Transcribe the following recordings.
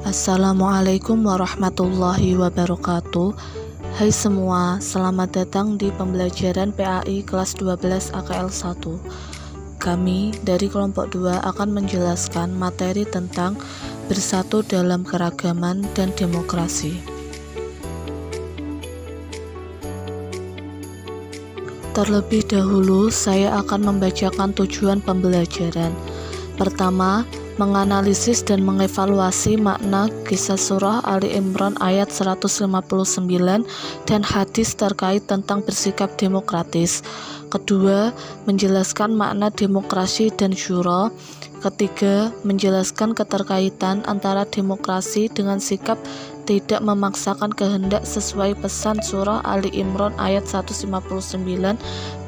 Assalamualaikum warahmatullahi wabarakatuh. Hai semua, selamat datang di pembelajaran PAI kelas 12 AKL 1. Kami dari kelompok 2 akan menjelaskan materi tentang bersatu dalam keragaman dan demokrasi. Terlebih dahulu, saya akan membacakan tujuan pembelajaran. Pertama, menganalisis dan mengevaluasi makna kisah surah Ali Imran ayat 159 dan hadis terkait tentang bersikap demokratis. Kedua, menjelaskan makna demokrasi dan syura. Ketiga, menjelaskan keterkaitan antara demokrasi dengan sikap tidak memaksakan kehendak sesuai pesan surah Ali Imran ayat 159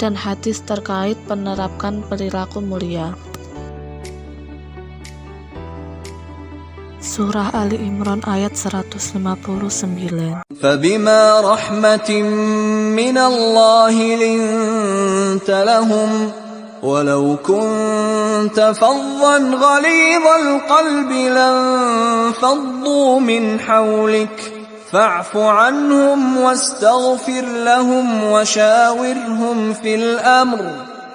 dan hadis terkait penerapkan perilaku mulia. Surah Ali Imran ayat 159. فَبِمَا رَحْمَةٍ مِّنَ اللَّهِ لِنتَ لَهُمْ وَلَوْ كُنتَ فَظًّا غَلِيظَ الْقَلْبِ لَانفَضُّوا مِنْ حَوْلِكَ فَاعْفُ عَنْهُمْ وَاسْتَغْفِرْ لَهُمْ وَشَاوِرْهُمْ فِي الْأَمْرِ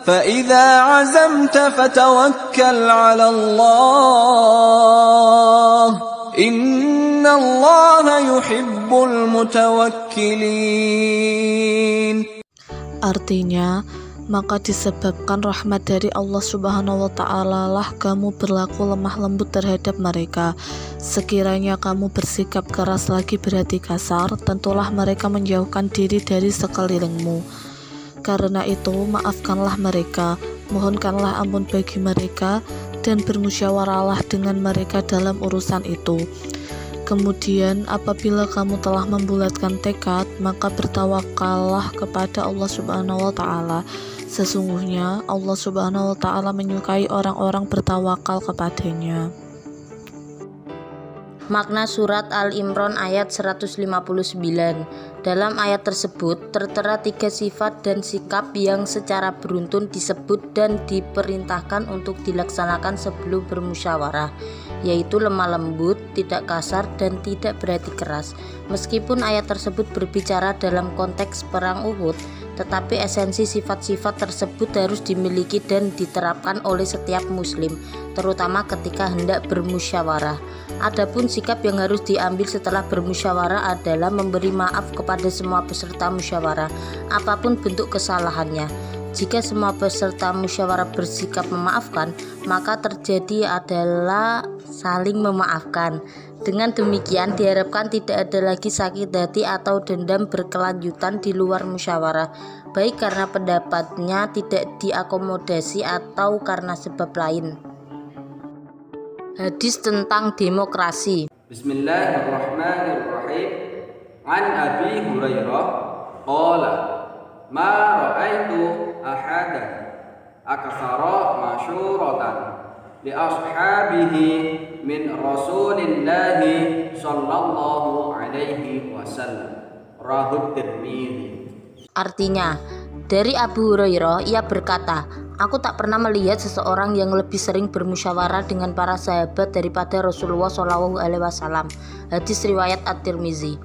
فَإِذَا عَزَمْتَ فَتَوَكَّلْ عَلَى اللَّهِ إِنَّ اللَّهَ يُحِبُّ الْمُتَوَكِّلِينَ. Artinya, maka disebabkan rahmat dari Allah Subhanahu wa Ta'ala lah kamu berlaku lemah lembut terhadap mereka. Sekiranya kamu bersikap keras lagi berhati kasar, tentulah mereka menjauhkan diri dari sekelilingmu. Karena itu, maafkanlah mereka, mohonkanlah ampun bagi mereka, dan bermusyawarahlah dengan mereka dalam urusan itu. Kemudian, apabila kamu telah membulatkan tekad, maka bertawakallah kepada Allah Subhanahu wa Ta'ala. Sesungguhnya Allah Subhanahu wa Ta'ala menyukai orang-orang bertawakal kepadanya. Makna surat Al-Imran ayat 159. Dalam ayat tersebut tertera 3 sifat dan sikap yang secara beruntun disebut dan diperintahkan untuk dilaksanakan sebelum bermusyawarah, yaitu lemah lembut, tidak kasar, dan tidak berhati keras. Meskipun ayat tersebut berbicara dalam konteks perang Uhud, tetapi esensi sifat-sifat tersebut harus dimiliki dan diterapkan oleh setiap muslim, terutama ketika hendak bermusyawarah. Adapun sikap yang harus diambil setelah bermusyawarah adalah memberi maaf kepada semua peserta musyawarah, apapun bentuk kesalahannya. Jika semua peserta musyawarah bersikap memaafkan, maka terjadi adalah saling memaafkan. Dengan demikian diharapkan tidak ada lagi sakit hati atau dendam berkelanjutan di luar musyawarah, baik karena pendapatnya tidak diakomodasi atau karena sebab lain. Hadis tentang demokrasi. Bismillahirrahmanirrahim. An Abi Hurairah qala ma ra'aitu ahadan aktsara masyuratan li ashabihi min Rasulillahi sallallahu alaihi wasallam. Rawahu Tirmidzi. Artinya, dari Abu Hurairah ia berkata, aku tak pernah melihat seseorang yang lebih sering bermusyawarah dengan para sahabat daripada Rasulullah SAW. Hadis riwayat At-Tirmizi.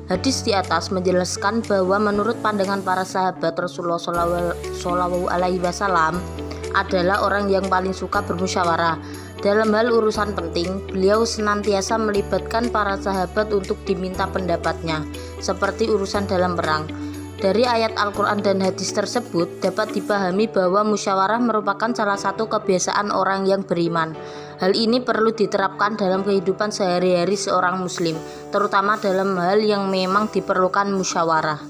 Hadis di atas menjelaskan bahwa menurut pandangan para sahabat Rasulullah SAW adalah orang yang paling suka bermusyawarah. Dalam hal urusan penting, beliau senantiasa melibatkan para sahabat untuk diminta pendapatnya, seperti urusan dalam perang. Dari ayat Al-Quran dan hadis tersebut dapat dipahami bahwa musyawarah merupakan salah satu kebiasaan orang yang beriman. Hal ini perlu diterapkan dalam kehidupan sehari-hari seorang muslim, terutama dalam hal yang memang diperlukan musyawarah.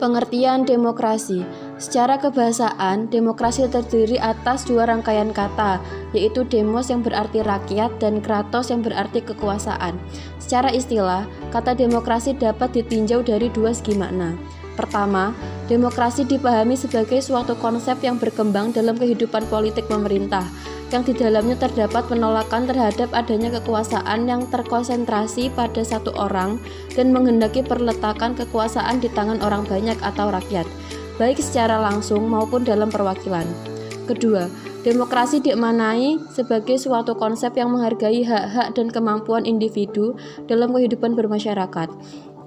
Pengertian demokrasi. Secara kebahasaan, demokrasi terdiri atas 2 rangkaian kata, yaitu demos yang berarti rakyat dan kratos yang berarti kekuasaan. Secara istilah, kata demokrasi dapat ditinjau dari 2 segi makna. Pertama, demokrasi dipahami sebagai suatu konsep yang berkembang dalam kehidupan politik pemerintah, yang di dalamnya terdapat penolakan terhadap adanya kekuasaan yang terkonsentrasi pada satu orang dan menghendaki perletakan kekuasaan di tangan orang banyak atau rakyat. baik secara langsung maupun dalam perwakilan. Kedua, demokrasi dimaknai sebagai suatu konsep yang menghargai hak-hak dan kemampuan individu dalam kehidupan bermasyarakat.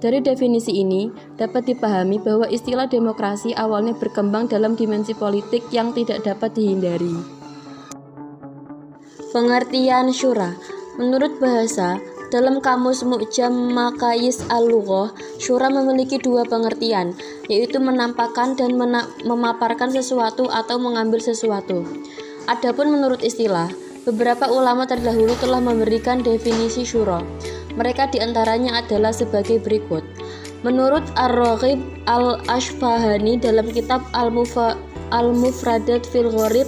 Dari definisi ini, dapat dipahami bahwa istilah demokrasi awalnya berkembang dalam dimensi politik yang tidak dapat dihindari. Pengertian syura. Menurut bahasa, dalam Kamus Mu'jam Maqayis Al-Lughah, syura memiliki dua pengertian, yaitu menampakkan dan memaparkan sesuatu atau mengambil sesuatu. Adapun menurut istilah, beberapa ulama terdahulu telah memberikan definisi syura. Mereka diantaranya adalah sebagai berikut. Menurut Ar-Raghib Al-Ashfahani dalam kitab Al-Mufradat fil Gharib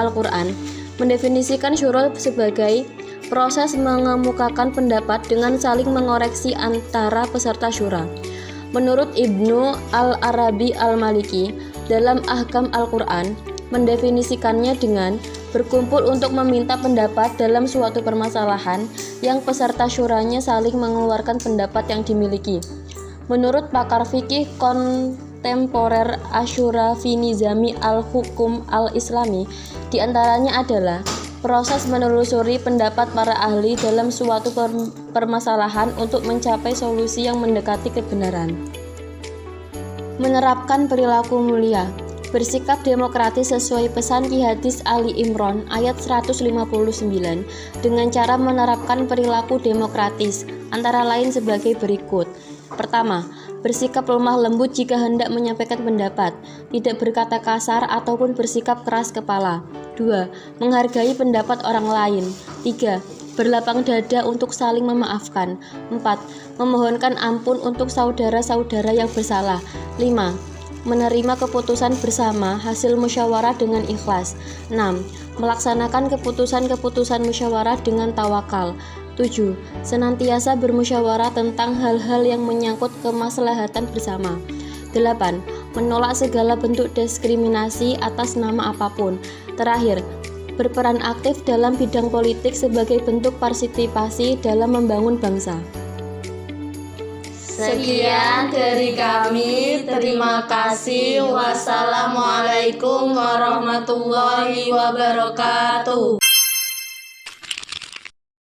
Al-Quran, mendefinisikan syura sebagai proses mengemukakan pendapat dengan saling mengoreksi antara peserta syura. Menurut Ibnu Al-Arabi Al-Maliki dalam Ahkam Al-Quran, mendefinisikannya dengan berkumpul untuk meminta pendapat dalam suatu permasalahan yang peserta syuranya saling mengeluarkan pendapat yang dimiliki. Menurut pakar fikih kontemporer Asyura fi Nizami Al-Hukum Al-Islami, diantaranya adalah proses menelusuri pendapat para ahli dalam suatu permasalahan untuk mencapai solusi yang mendekati kebenaran. Menerapkan perilaku mulia. Bersikap demokratis sesuai pesan Ki Hadis Ali Imron ayat 159 dengan cara menerapkan perilaku demokratis antara lain sebagai berikut. Pertama, bersikap lemah lembut jika hendak menyampaikan pendapat, tidak berkata kasar ataupun bersikap keras kepala. 2. Menghargai pendapat orang lain. 3. Berlapang dada untuk saling memaafkan. 4. Memohonkan ampun untuk saudara-saudara yang bersalah. 5. Menerima keputusan bersama hasil musyawarah dengan ikhlas. 6. Melaksanakan keputusan-keputusan musyawarah dengan tawakal. 7. Senantiasa bermusyawarah tentang hal-hal yang menyangkut kemaslahatan bersama. 8. Menolak segala bentuk diskriminasi atas nama apapun. Terakhir, berperan aktif dalam bidang politik sebagai bentuk partisipasi dalam membangun bangsa. Sekian dari kami, terima kasih. Wassalamualaikum warahmatullahi wabarakatuh.